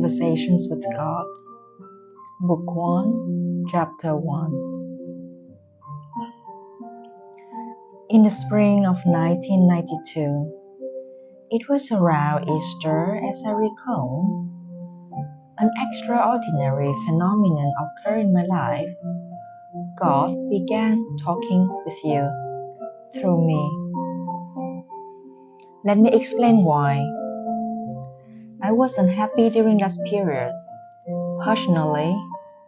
Conversations with God, Book 1, Chapter 1. In the spring of 1992, it was around Easter, as I recall, an extraordinary phenomenon occurred in my life. God began talking with you through me. Let me explain why. I was unhappy during that period, personally,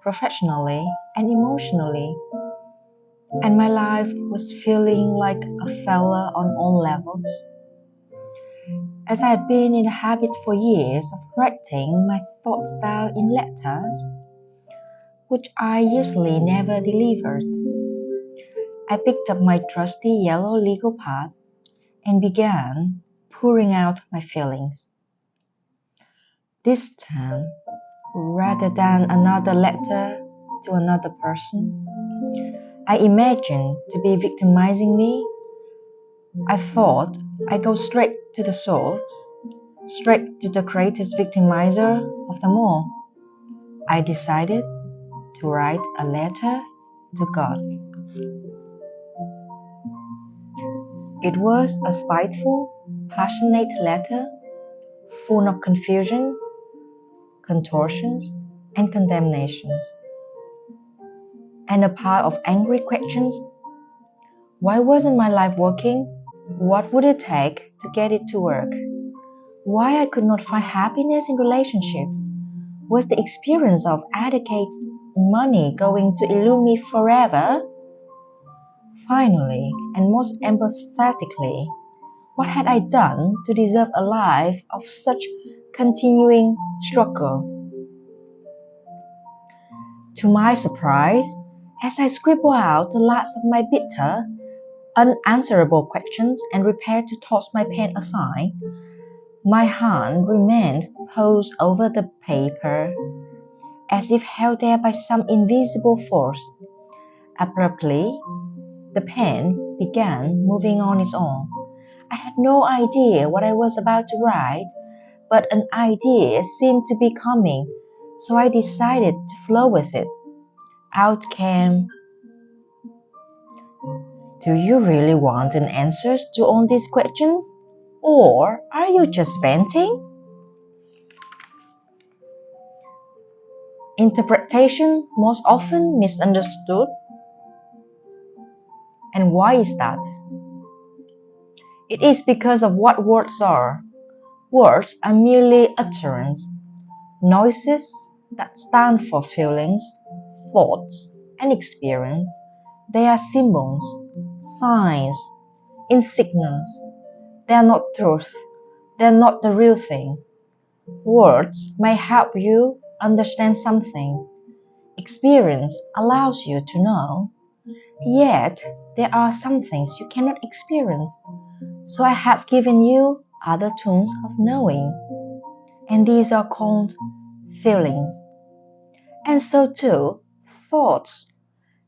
professionally, and emotionally, and my life was feeling like a failure on all levels. As I had been in the habit for years of writing my thoughts down in letters, which I usually never delivered, I picked up my trusty yellow legal pad and began pouring out my feelings. This time, rather than another letter to another person I imagined to be victimizing me, I thought I'd go straight to the source, straight to the greatest victimizer of them all. I decided to write a letter to God. It was a spiteful, passionate letter, full of confusion, contortions, and condemnations, and a pile of angry questions. Why wasn't my life working? What would it take to get it to work? Why I could not find happiness in relationships? Was the experience of adequate money going to elude me forever? Finally, and most empathetically, what had I done to deserve a life of such continuing struggle? To my surprise, as I scribbled out the last of my bitter, unanswerable questions and prepared to toss my pen aside, my hand remained posed over the paper, as if held there by some invisible force. Abruptly, the pen began moving on its own. I had no idea what I was about to write, but an idea seemed to be coming, so I decided to flow with it. Out came, "Do you really want an answers to all these questions? Or are you just venting?" Interpretation most often misunderstood. And why is that? It is because of what words are. Words are merely utterance, noises that stand for feelings, thoughts, and experience. They are symbols, signs, insignias. They are not truth. They are not the real thing. Words may help you understand something. Experience allows you to know. Yet, there are some things you cannot experience. So I have given you other tools of knowing. And these are called feelings. And so too, thoughts.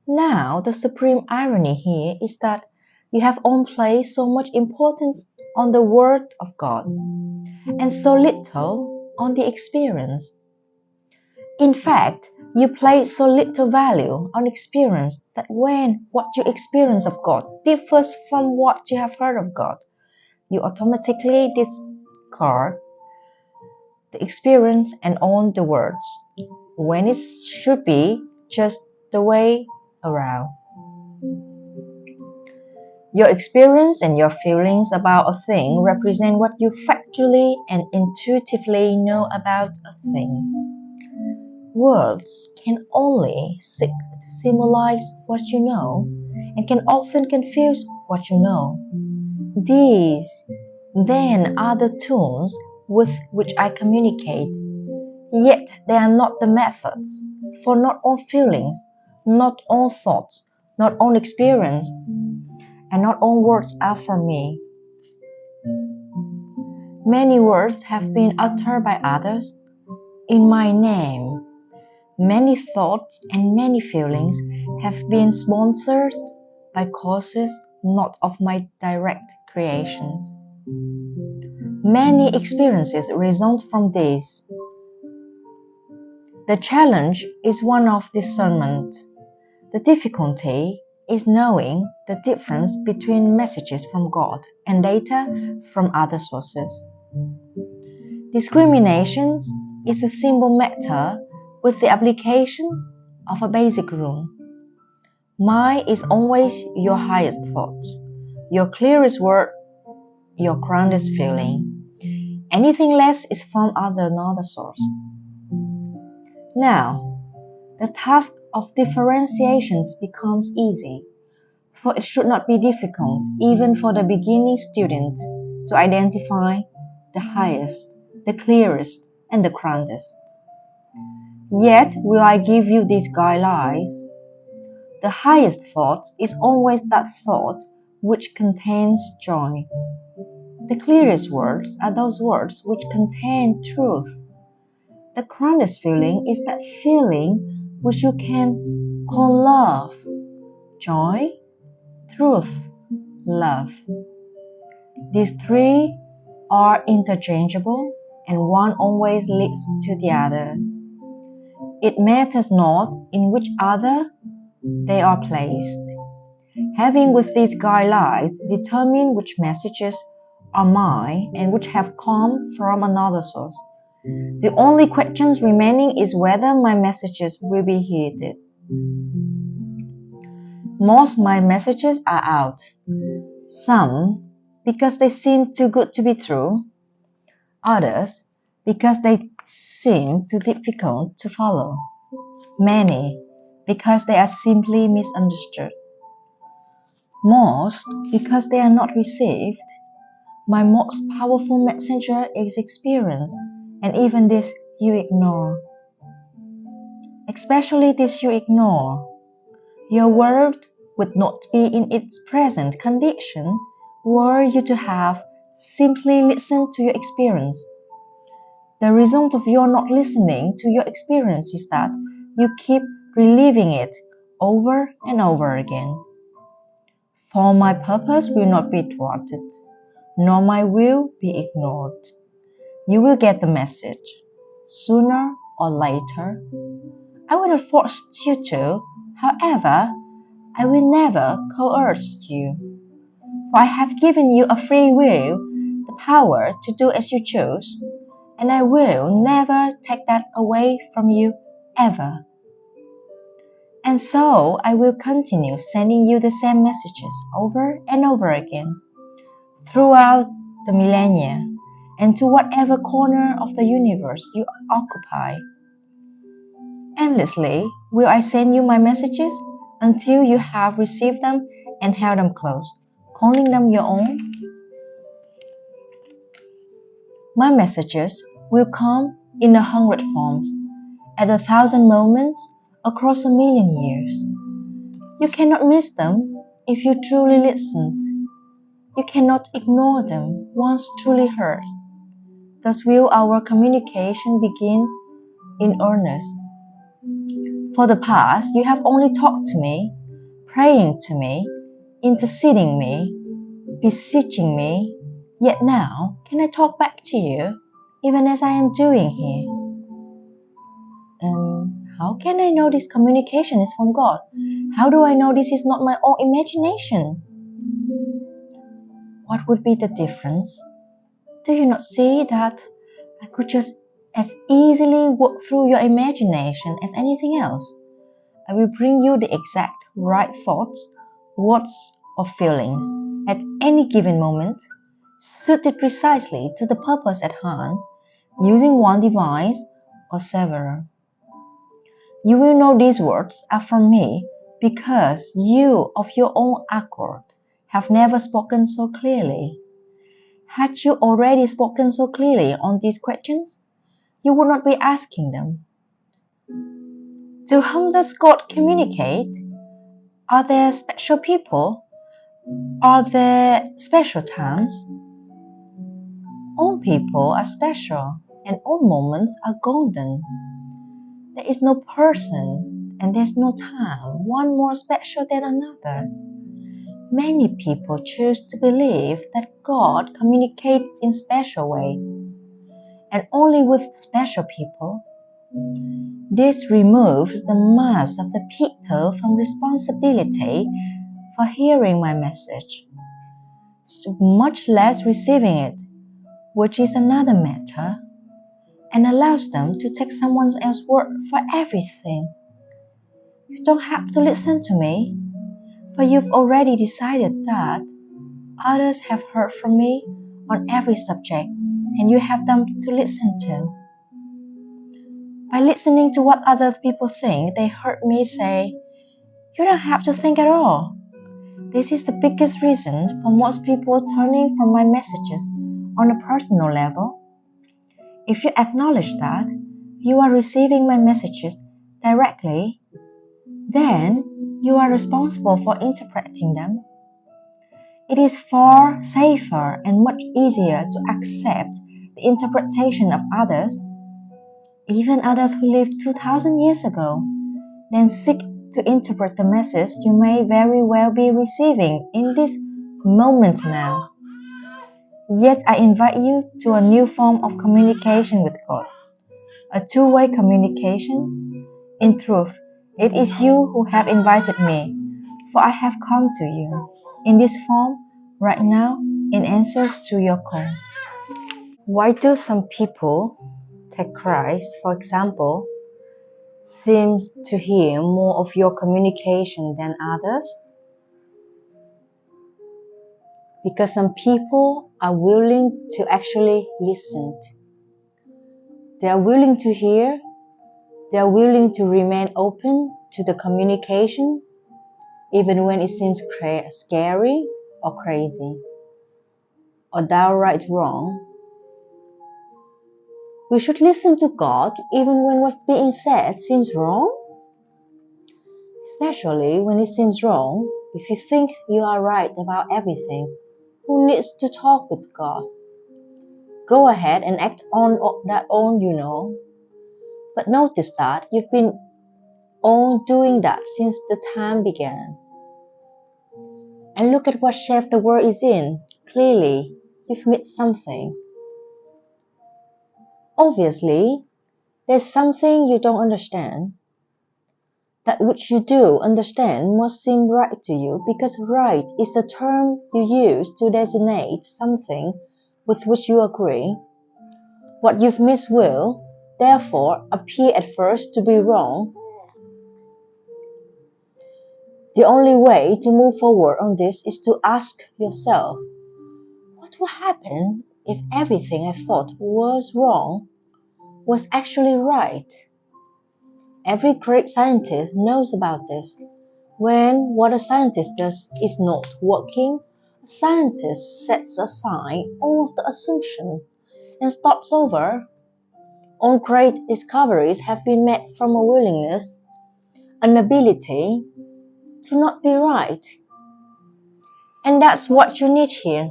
Now, the supreme irony here is that you have all placed so much importance on the Word of God, and so little on the experience. In fact, you place so little value on experience that when what you experience of God differs from what you have heard of God, you automatically discard the experience and own the words, when it should be just the way around. Your experience and your feelings about a thing represent what you factually and intuitively know about a thing. Words can only seek to symbolize what you know and can often confuse what you know. These, then, are the tools with which I communicate. Yet they are not the methods, for not all feelings, not all thoughts, not all experience, and not all words are from me. Many words have been uttered by others in my name. Many thoughts and many feelings have been sponsored by causes not of my direct creations. Many experiences result from this. The challenge is one of discernment. The difficulty is knowing the difference between messages from God and data from other sources. Discrimination is a simple matter with the application of a basic rule. Mind is always your highest thought, your clearest word, your groundest feeling. Anything less is from another source. Now, the task of differentiation becomes easy, for it should not be difficult even for the beginning student to identify the highest, the clearest, and the grandest. Yet will I give you these guidelines. The highest thought is always that thought which contains joy. The clearest words are those words which contain truth. The grandest feeling is that feeling which you can call love, joy, truth, love. These three are interchangeable and one always leads to the other. It matters not in which other they are placed. Having with these guidelines determine which messages are mine and which have come from another source. The only question remaining is whether my messages will be heeded. Most my messages are out. Some because they seem too good to be true. Others because they seem too difficult to follow. Many because they are simply misunderstood. Most because they are not received. My most powerful messenger is experience, and even this you ignore. Especially this you ignore. Your world would not be in its present condition were you to have simply listened to your experience. The result of your not listening to your experience is that you keep reliving it over and over again. For my purpose will not be thwarted, nor my will be ignored. You will get the message, sooner or later. I will not force you to, however, I will never coerce you. For I have given you a free will, the power to do as you choose, and I will never take that away from you ever. And so I will continue sending you the same messages over and over again, throughout the millennia, and to whatever corner of the universe you occupy. Endlessly will I send you my messages until you have received them and held them close, calling them your own. My messages will come in 100 forms, at 1,000 moments, across 1,000,000 years. You cannot miss them if you truly listened. You cannot ignore them once truly heard. Thus will our communication begin in earnest. For the past, you have only talked to me, praying to me, interceding me, beseeching me. Yet now, can I talk back to you, even as I am doing here? How can I know this communication is from God? How do I know this is not my own imagination? What would be the difference? Do you not see that I could just as easily walk through your imagination as anything else? I will bring you the exact right thoughts, words, or feelings at any given moment, suited precisely to the purpose at hand, using one device or several. You will know these words are from me because you, of your own accord, have never spoken so clearly. Had you already spoken so clearly on these questions, you would not be asking them. To whom does God communicate? Are there special people? Are there special times? All people are special, and all moments are golden. There is no person, and there's no time, one more special than another. Many people choose to believe that God communicates in special ways, and only with special people. This removes the mass of the people from responsibility for hearing my message, much less receiving it, which is another matter, and allows them to take someone else's word for everything. You don't have to listen to me, for you've already decided that others have heard from me on every subject, and you have them to listen to. By listening to what other people think, they heard me say, you don't have to think at all. This is the biggest reason for most people turning from my messages on a personal level. If you acknowledge that you are receiving my messages directly, then you are responsible for interpreting them. It is far safer and much easier to accept the interpretation of others, even others who lived 2,000 years ago, than seek to interpret the message you may very well be receiving in this moment now. Yet I invite you to a new form of communication with God, a two-way communication. In truth, it is you who have invited me, for I have come to you in this form right now in answers to your call. Why do some people, take Christ for example, seems to hear more of your communication than others? Because some people are willing to actually listen. They are willing to hear. They are willing to remain open to the communication, even when it seems scary or crazy or downright wrong. We should listen to God even when what's being said seems wrong, especially when it seems wrong. If you think you are right about everything, who needs to talk with God? Go ahead and act on that own, But notice that you've been on doing that since the time began. And look at what shape the world is in. Clearly, you've missed something. Obviously, there's something you don't understand. That which you do understand must seem right to you, because right is the term you use to designate something with which you agree. What you've missed will, therefore, appear at first to be wrong. The only way to move forward on this is to ask yourself, what will happen if everything I thought was wrong was actually right? Every great scientist knows about this. When what a scientist does is not working, a scientist sets aside all of the assumption and starts over. All great discoveries have been made from a willingness, an ability to not be right. And that's what you need here.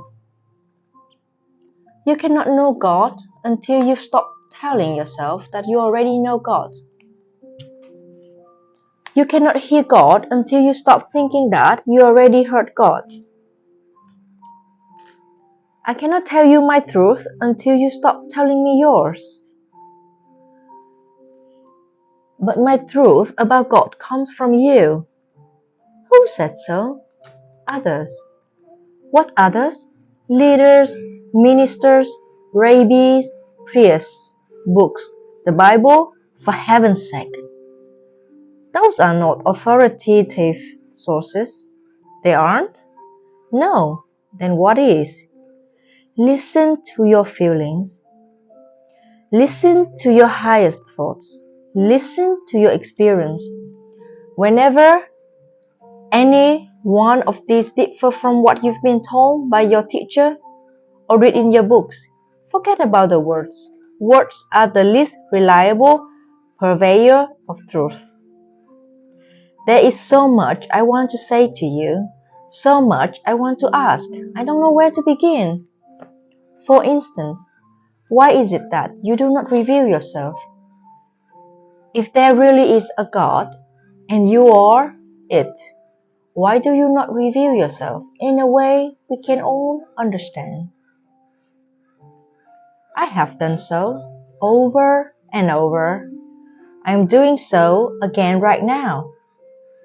You cannot know God until you stop telling yourself that you already know God. You cannot hear God until you stop thinking that you already heard God. I cannot tell you my truth until you stop telling me yours. But my truth about God comes from you. Who said so? Others. What others? Leaders, ministers, rabbis, priests, books, the Bible, for heaven's sake. Those are not authoritative sources. They aren't? No. Then what is? Listen to your feelings. Listen to your highest thoughts. Listen to your experience. Whenever any one of these differ from what you've been told by your teacher or read in your books, forget about the words. Words are the least reliable purveyor of truth. There is so much I want to say to you, so much I want to ask. I don't know where to begin. For instance, why is it that you do not reveal yourself? If there really is a God, and you are it, why do you not reveal yourself in a way we can all understand? I have done so, over and over. I'm doing so again right now.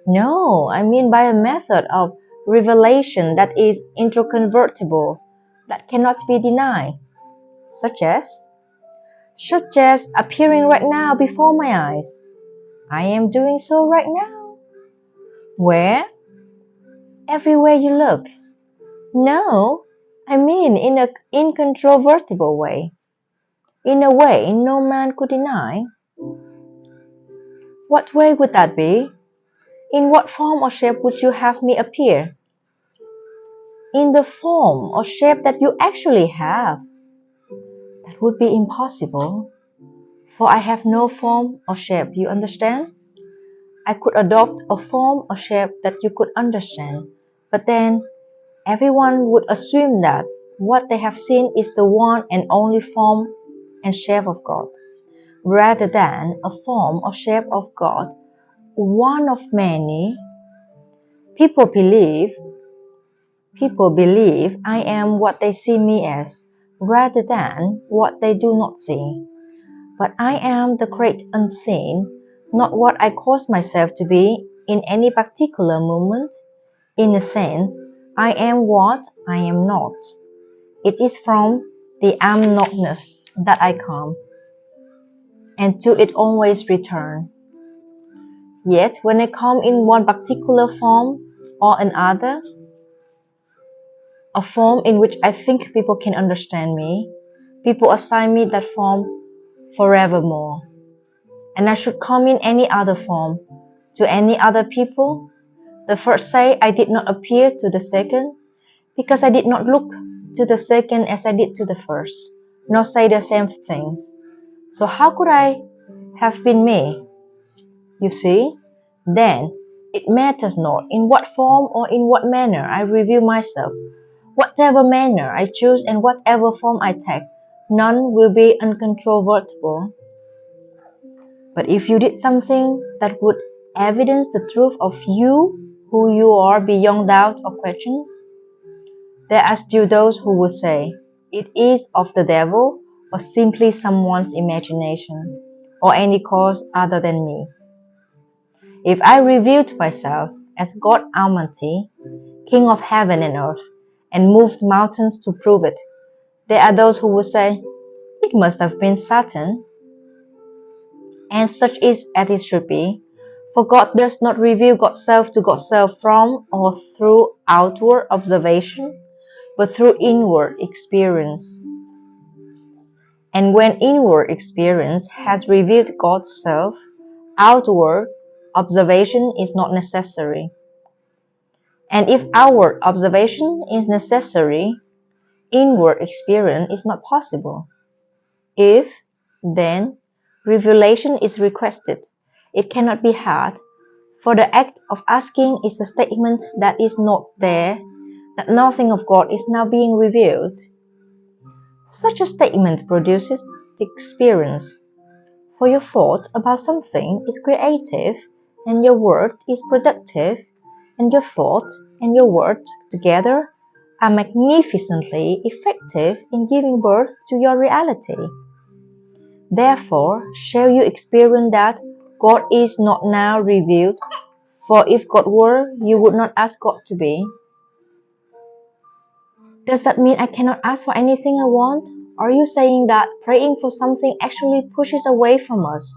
No, I mean by a method of revelation that is incontrovertible, that cannot be denied, such as appearing right now before my eyes. I am doing so right now. Where? Everywhere you look. No, I mean in an incontrovertible way. In a way no man could deny. What way would that be? In what form or shape would you have me appear? In the form or shape that you actually have. That would be impossible, for I have no form or shape, you understand? I could adopt a form or shape that you could understand, but then everyone would assume that what they have seen is the one and only form and shape of God, rather than a form or shape of God, one of many. People believe I am what they see me as, rather than what they do not see. But I am the great unseen, not what I cause myself to be in any particular moment. In a sense, I am what I am not. It is from the am notness that I come, and to it always return. Yet when I come in one particular form or another, a form in which I think people can understand me, people assign me that form forevermore. And I should come in any other form to any other people. The first say I did not appear to the second, because I did not look to the second as I did to the first, nor say the same things. So how could I have been me? You see, then it matters not in what form or in what manner I reveal myself. Whatever manner I choose and whatever form I take, none will be uncontrovertible. But if you did something that would evidence the truth of you, who you are beyond doubt or questions, there are still those who would say, it is of the devil or simply someone's imagination, or any cause other than me. If I revealed myself as God Almighty, King of heaven and earth, and moved mountains to prove it, there are those who would say, it must have been Satan. And such is as it should be, for God does not reveal God's self to God's self from or through outward observation, but through inward experience. And when inward experience has revealed God's self, outward observation is not necessary. And if outward observation is necessary, inward experience is not possible. If, then, revelation is requested, it cannot be had, for the act of asking is a statement that is not there, that nothing of God is now being revealed. Such a statement produces the experience, for your thought about something is creative, and your word is productive, and your thought and your word together are magnificently effective in giving birth to your reality. Therefore shall you experience that God is not now revealed, for if God were, you would not ask God to be. Does that mean I cannot ask for anything I want? Are you saying that praying for something actually pushes away from us?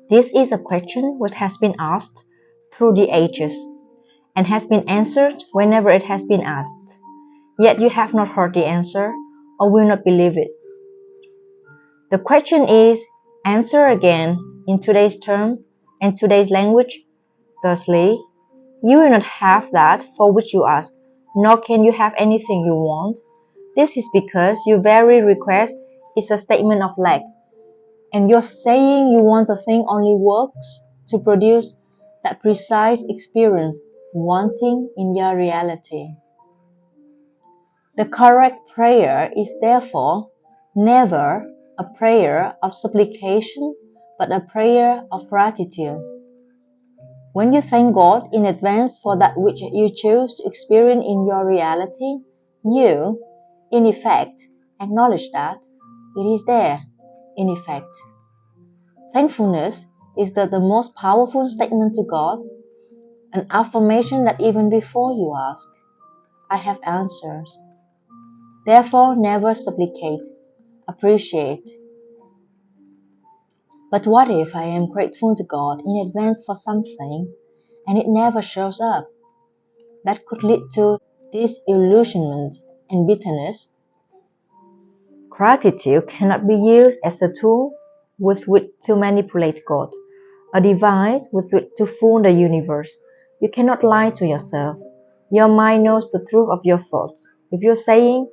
This is a question which has been asked through the ages, and has been answered whenever it has been asked. Yet you have not heard the answer, or will not believe it. The question is answered again in today's term and today's language. Thusly, you will not have that for which you ask, nor can you have anything you want. This is because your very request is a statement of lack, and your saying you want a thing only works to produce that precise experience wanting in your reality. The correct prayer is therefore never a prayer of supplication, but a prayer of gratitude. When you thank God in advance for that which you choose to experience in your reality, you, in effect, acknowledge that it is there, in effect. Thankfulness is the most powerful statement to God, an affirmation that even before you ask, I have answers. Therefore, never supplicate, appreciate. But what if I am grateful to God in advance for something and it never shows up? That could lead to disillusionment and bitterness. Gratitude cannot be used as a tool with which to manipulate God, a device with which to fool the universe. You cannot lie to yourself. Your mind knows the truth of your thoughts. If you're saying,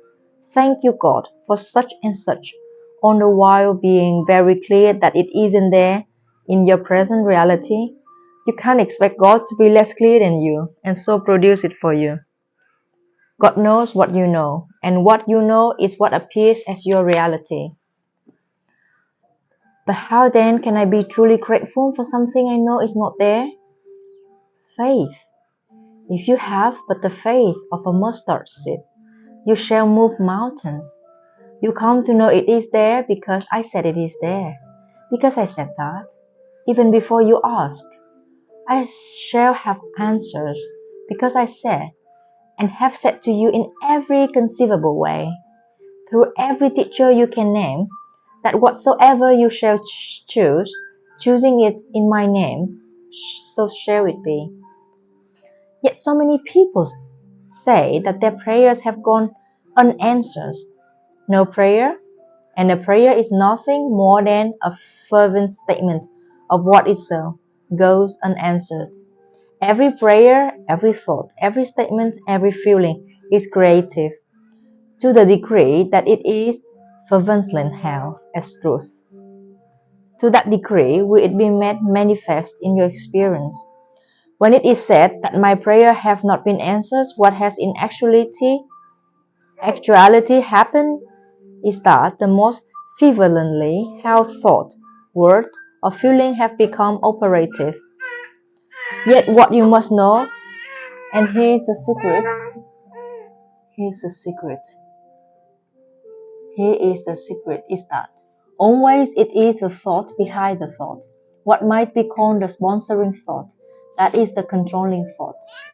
thank you God for such and such, all the while being very clear that it isn't there in your present reality, you can't expect God to be less clear than you and so produce it for you. God knows what you know, and what you know is what appears as your reality. But how then can I be truly grateful for something I know is not there? Faith. If you have but the faith of a mustard seed, you shall move mountains. You come to know it is there because I said it is there. Because I said that, even before you ask. I shall have answers because I said, and have said to you in every conceivable way, through every teacher you can name, that whatsoever you shall choose, choosing it in my name, so shall it be. Yet so many people say that their prayers have gone unanswered. No prayer, and a prayer is nothing more than a fervent statement of what is so, goes unanswered. Every prayer, every thought, every statement, every feeling is creative, to the degree that it is fervently held as truth. To that degree will it be made manifest in your experience. When it is said that my prayer have not been answered, what has in actuality happened is that the most fervently held thought, word, or feeling have become operative. Yet what you must know, and here's the secret, is that always it is the thought behind the thought, what might be called the sponsoring thought, that is the controlling thought.